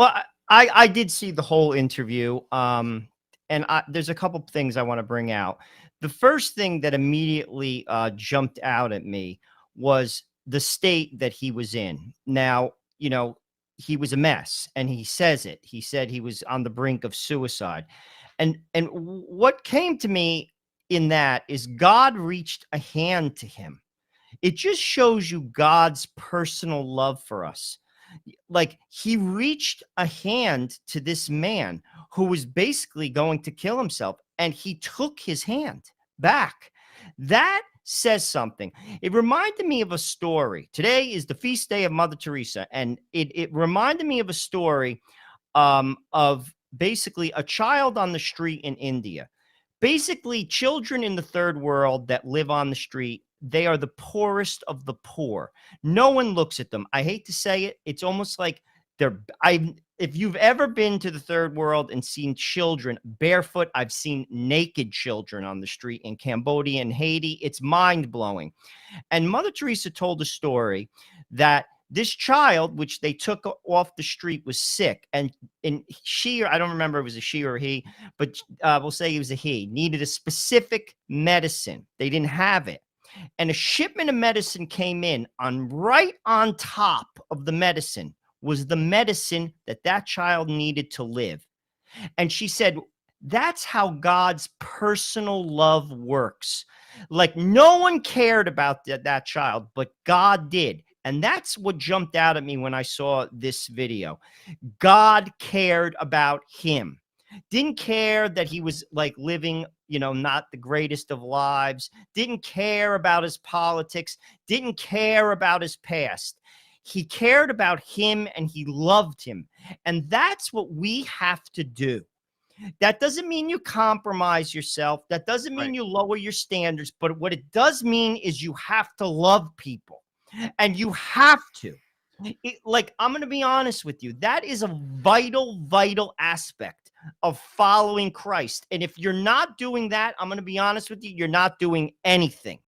Well, I did see the whole interview, and there's a couple things I want to bring out. The first thing that immediately jumped out at me was the state that he was in. Now, he was a mess, and he says it. He said he was on the brink of suicide, and what came to me in that is God reached a hand to him. It just shows you God's personal love for us. Like, he reached a hand to this man who was basically going to kill himself, and he took his hand back. That says something. It reminded me of a story. Today is the feast day of Mother Teresa, and it reminded me of a story of basically a child on the street in India. Basically, children in the third world that live on the street, they are the poorest of the poor. No one looks at them. I hate to say it. It's almost like if you've ever been to the third world and seen children barefoot, I've seen naked children on the street in Cambodia and Haiti. It's mind blowing. And Mother Teresa told a story that this child, which they took off the street, was sick. And she, or I don't remember if it was a she or a he, but we'll say it was a he, needed a specific medicine. They didn't have it. And a shipment of medicine came in, on right on top of the medicine was the medicine that that child needed to live. And she said, that's how God's personal love works. Like, no one cared about that child, but God did. And that's what jumped out at me when I saw this video. God cared about him. Didn't care that he was like living, not the greatest of lives. Didn't care about his politics. Didn't care about his past. He cared about him and he loved him. And that's what we have to do. That doesn't mean you compromise yourself. That doesn't mean you lower your standards. But what it does mean is you have to love people. And you have to. I'm going to be honest with you. That is a vital, vital aspect of following Christ. And if you're not doing that, I'm going to be honest with you, you're not doing anything.